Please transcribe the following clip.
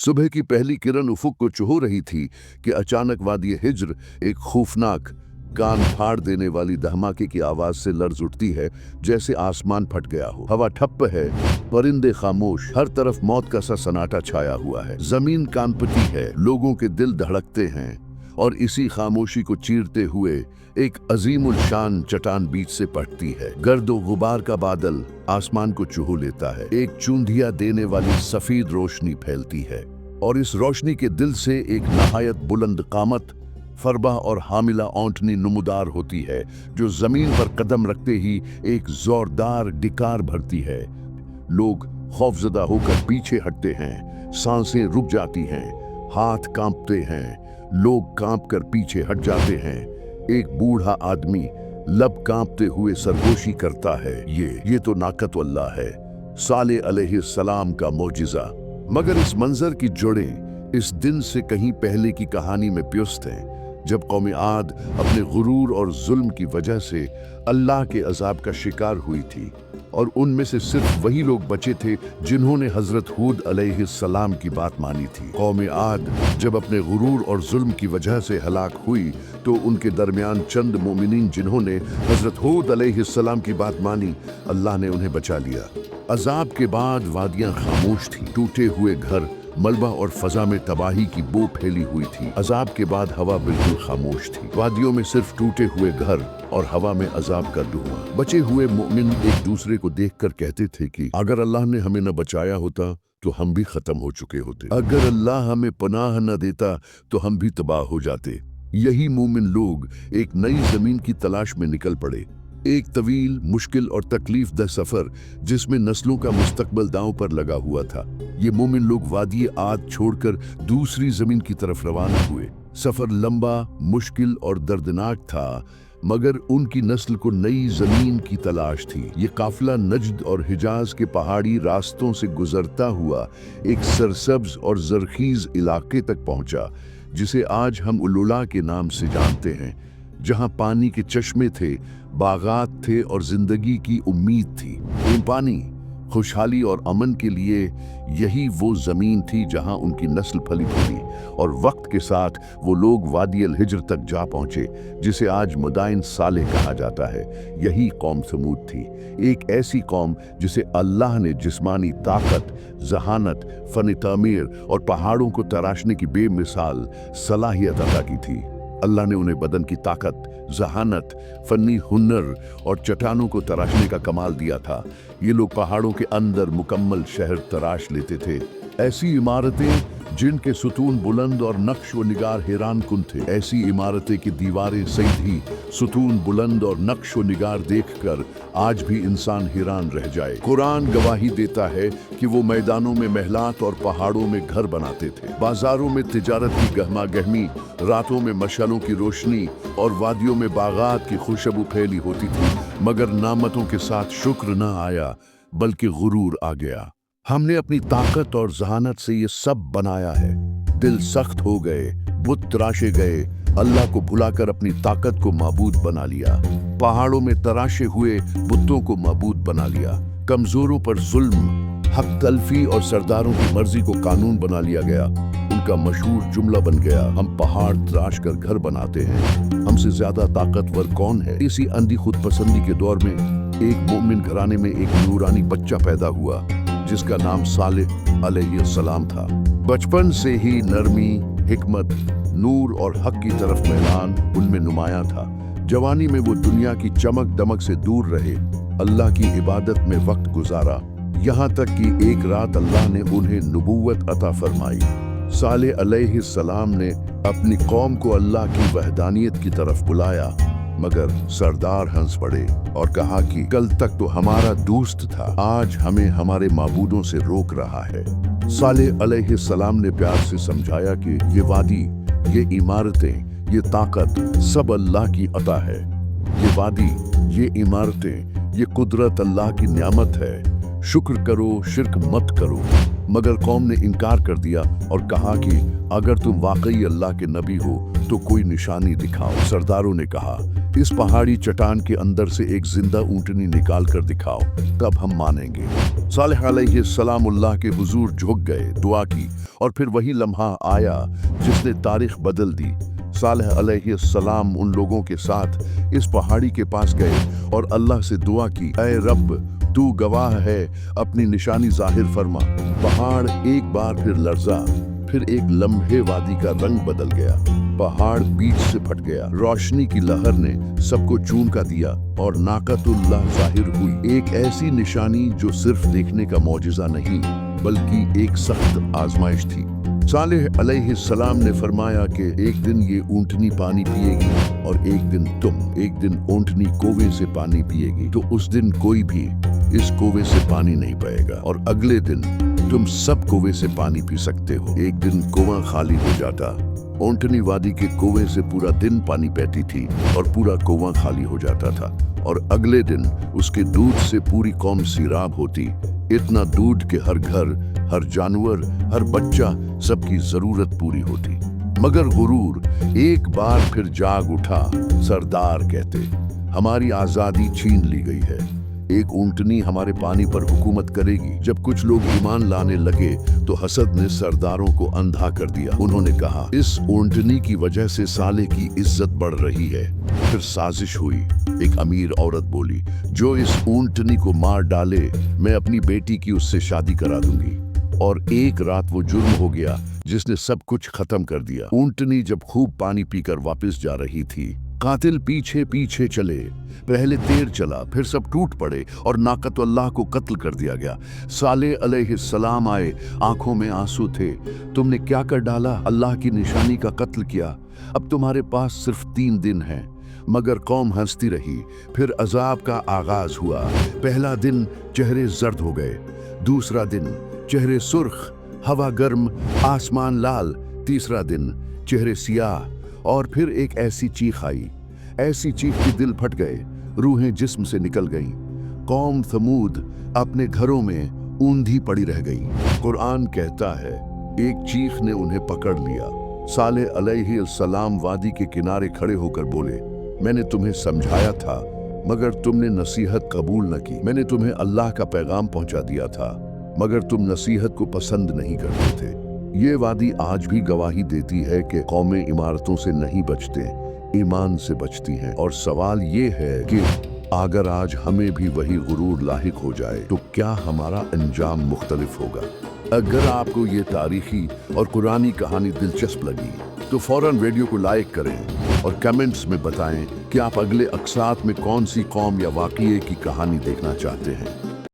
सुबह की पहली किरण उफुक को छू रही थी कि अचानक वादी हिज्र एक खौफनाक, कान फाड़ देने वाली धमाके की आवाज से लर्ज उठती है, जैसे आसमान फट गया हो। हवा ठप्प है, परिंदे खामोश, हर तरफ मौत का सा सन्नाटा छाया हुआ है। जमीन कांपती है, लोगों के दिल धड़कते हैं, और इसी खामोशी को चीरते हुए एक अजीमुल शान चट्टान बीच से पड़ती है। गर्दो गुबार का बादल आसमान को चूह लेता है। एक चूंधिया देने वाली सफेद रोशनी फैलती है, और इस रोशनी के दिल से एक नहायत बुलंद कामत, फरबा और हामिला ओंटनी नुमुदार होती है, जो जमीन पर कदम रखते ही एक जोरदार डिकार भरती है। लोग खौफजदा होकर पीछे हटते हैं, सांसें रुक जाती हैं, हाथ कांपते हैं, लोग कांप कर पीछे हट जाते हैं। एक बूढ़ा आदमी लब कांपते हुए सरगोशी करता है, ये तो नाकत अल्लाह है, साले अलैहिस्सलाम का मौजिज़ा। मगर इस मंजर की जड़ें इस दिन से कहीं पहले की कहानी में प्युस्त हैं, जब कौम आद अपने गुरूर और जुल्म की वजह से अल्लाह के अजाब का शिकार हुई थी, और उनमें से सिर्फ वही लोग बचे थे जिन्होंने हजरत हूद अलैहिस्सलाम की बात मानी थी। कौम आद जब अपने गुरूर और जुल्म की वजह से हलाक हुई, तो उनके दरमियान चंद मोमिनीन जिन्होंने हजरत हूद अलैहिस्सलाम की बात मानी, अल्लाह ने उन्हें बचा लिया। अजाब के बाद वादियां खामोश थीं, टूटे हुए घर, मलबा और फजा में तबाही की बू फैली हुई थी। अजाब के बाद हवा बिल्कुल खामोश थी। वादियों में सिर्फ टूटे हुए घर और हवा में अजाब का धुआं। बचे हुए मोमिन एक दूसरे को देखकर कहते थे कि अगर अल्लाह ने हमें न बचाया होता तो हम भी खत्म हो चुके होते। अगर अल्लाह हमें पनाह न देता तो हम भी तबाह हो जाते। यही मोमिन लोग एक नई जमीन की तलाश में निकल पड़े। एक तवील, मुश्किल और तकलीफ दह सफर, जिसमें नस्लों का मुस्तकबल दांव पर लगा हुआ था। ये मोमिन लोग वादी आद छोड़कर दूसरी जमीन की तरफ रवाना हुए। सफर लंबा, मुश्किल और दर्दनाक था, मगर उनकी नस्ल को नई जमीन की तलाश थी। ये काफिला नजद और हिजाज के पहाड़ी रास्तों से गुजरता हुआ एक सरसब्ज और जरखीज इलाके तक पहुंचा, जिसे आज हम उलुला के नाम से जानते हैं, जहां पानी के चश्मे थे, बागात थे और जिंदगी की उम्मीद थी। ये पानी, खुशहाली और अमन के लिए यही वो जमीन थी जहां उनकी नस्ल फली फूली, और वक्त के साथ वो लोग वादी अल हिज्र तक जा पहुंचे, जिसे आज मुदाइन सालेह कहा जाता है। यही कौम समूद थी, एक ऐसी कौम जिसे अल्लाह ने जिस्मानी ताकत, जहानत, फन तामीर और पहाड़ों को तराशने की बेमिसाल सलाहियत अता की थी। अल्लाह ने उन्हें बदन की ताकत, जहानत, फन्नी हुनर और चट्टानों को तराशने का कमाल दिया था। ये लोग पहाड़ों के अंदर मुकम्मल शहर तराश लेते थे, ऐसी इमारतें जिनके सुतून बुलंद और नक्श व निगार हैरान कुन थे। ऐसी इमारतें की दीवारें सीधी, सुतून बुलंद और नक्श व निगार देखकर आज भी इंसान हैरान रह जाए। कुरान गवाही देता है कि वो मैदानों में महलात और पहाड़ों में घर बनाते थे। बाजारों में तिजारत की गहमा गहमी, रातों में मशालों की रोशनी और वादियों में बागात की खुशबू फैली होती थी। मगर नामतों के साथ शुक्र न आया, बल्कि गुरूर आ गया। हमने अपनी ताकत और जहानत से ये सब बनाया है। दिल सख्त हो गए, बुत तराशे गए, अल्लाह को भुलाकर अपनी ताकत को माबूद बना लिया। पहाड़ों में तराशे हुए बुतों को माबूद बना लिया। कमजोरों पर जुल्म, हक तलफी और सरदारों की मर्जी को कानून बना लिया गया। उनका मशहूर जुमला बन गया, हम पहाड़ तराश कर घर बनाते हैं, हमसे ज्यादा ताकतवर कौन है। इसी अंधी खुद पसंदी के दौर में एक मोमिन घराने में एक नूरानी बच्चा पैदा हुआ, जिसका नाम सालेह अलैहिस्सलाम था। बचपन से ही नरमी, हिकमत, नूर और हक की तरफ मैलान उनमें नुमाया था। जवानी में वो दुनिया की चमक दमक से दूर रहे, अल्लाह की इबादत में वक्त गुजारा, यहाँ तक कि एक रात अल्लाह ने उन्हें नबूवत अता फरमाई। सालेह अलैहिस्सलाम ने अपनी कौम को अल्लाह की वहदानियत की तरफ बुलाया, मगर सरदार हंस पड़े और कहा कि कल तक तो हमारा दोस्त था, आज हमें हमारे माबूदों से रोक रहा है। सालेह अलैहिस्सलाम ने प्यार से समझाया कि ये वादी, ये इमारतें, ये ताकत सब अल्लाह की अता है। ये वादी, ये इमारतें, ये कुदरत अल्लाह की नियामत है। शुक्र करो, शिर्क मत करो। मगर कौम ने इनकार कर दिया और कहा कि अगर तुम वाकई अल्लाह के नबी हो तो कोई निशानी दिखाओ। सरदारों ने कहा इस पहाड़ी चट्टान के अंदर से एक जिंदा ऊंटनी निकाल कर दिखाओ, तब हम मानेंगे। सालेह अलैहिस्सलामुल्लाह के हुजूर झुक गए, दुआ की, और फिर वही लम्हा आया जिसने तारीख बदल दी। सालेह अलैहिस्सलाम उन लोगों के साथ इस पहाड़ी के पास गए और अल्लाह से दुआ की, ऐ रब, तू गवाह है, अपनी निशानी जाहिर फरमा। पहाड़ एक बार फिर लर्जा, फिर एक लम्हे वादी का रंग बदल गया। पहाड़ बीच से फट गया, रोशनी की लहर ने सबको चूम का दिया और नाकतुल्लाह जाहिर हुई। एक ऐसी निशानी जो सिर्फ देखने का मौजिज़ा नहीं, बल्कि एक सख्त आजमाइश थी। सालेह अलैहिस्सलाम ने फरमाया कि एक दिन ये ऊंटनी पानी पिएगी और एक दिन तुम। एक दिन ऊंटनी कोवे से पानी पिएगी तो उस दिन कोई भी इस कोवे से पानी नहीं पिएगा, और अगले दिन तुम सब कुएं से पानी पी सकते हो। एक दिन कुआं खाली हो जाता, ऊंटनी वादी के कुएं से पूरा दिन पानी पीती थी और पूरा कुआं खाली हो जाता था, और अगले दिन उसके दूध से पूरी कौम सीराब होती। इतना दूध के हर घर, हर जानवर, हर बच्चा, सबकी जरूरत पूरी होती। मगर गुरूर एक बार फिर जाग उठा। सरदार कहते, हमारी आजादी छीन ली गई है, एक ऊंटनी हमारे पानी पर हुकूमत करेगी। जब कुछ लोग ईमान लाने लगे तो हसद ने सरदारों को अंधा कर दिया। उन्होंने कहा, इस ऊंटनी की वजह से साले की इज्जत बढ़ रही है। फिर साजिश हुई। एक अमीर औरत बोली, जो इस ऊंटनी को मार डाले, मैं अपनी बेटी की उससे शादी करा दूंगी। और एक रात वो जुर्म हो गया जिसने सब कुछ खत्म कर दिया। ऊंटनी जब खूब पानी पीकर वापस जा रही थी, कातिल पीछे पीछे चले। पहले देर चला, फिर सब टूट पड़े और नाकतुल्लाह को कत्ल कर दिया गया। सालेह अलैहिस्सलाम आए, आंखों में आंसू थे। तुमने क्या कर डाला? अल्लाह की निशानी का कत्ल किया। अब तुम्हारे पास सिर्फ 3 दिन हैं। मगर कौम हंसती रही। फिर अजाब का आगाज हुआ। पहला दिन चेहरे जर्द हो गए, दूसरा दिन चेहरे सुर्ख, हवा गर्म, आसमान लाल, तीसरा दिन चेहरे सियाह, और फिर एक ऐसी चीख आई, ऐसी चीख कि दिल फट गए, रूहें जिस्म से निकल गईं। कौम समूद अपने घरों में ऊंधी पड़ी रह गई। कुरान कहता है, एक चीख ने उन्हें पकड़ लिया। सालेह अलैहिस्सलाम वादी के किनारे खड़े होकर बोले, मैंने तुम्हें समझाया था मगर तुमने नसीहत कबूल न की। मैंने तुम्हें अल्लाह का पैगाम पहुंचा दिया था मगर तुम नसीहत को पसंद नहीं करते थे। ये वादी आज भी गवाही देती है कि कौमें इमारतों से नहीं बचते, ईमान से बचती हैं। और सवाल ये है कि अगर आज हमें भी वही गुरूर लाहिक हो जाए तो क्या हमारा अंजाम मुख्तलिफ होगा? अगर आपको ये तारीखी और कुरानी कहानी दिलचस्प लगी तो फौरन वीडियो को लाइक करें और कमेंट्स में बताएं कि आप अगले अक़सात में कौन सी कौम या वाक़िए की कहानी देखना चाहते हैं।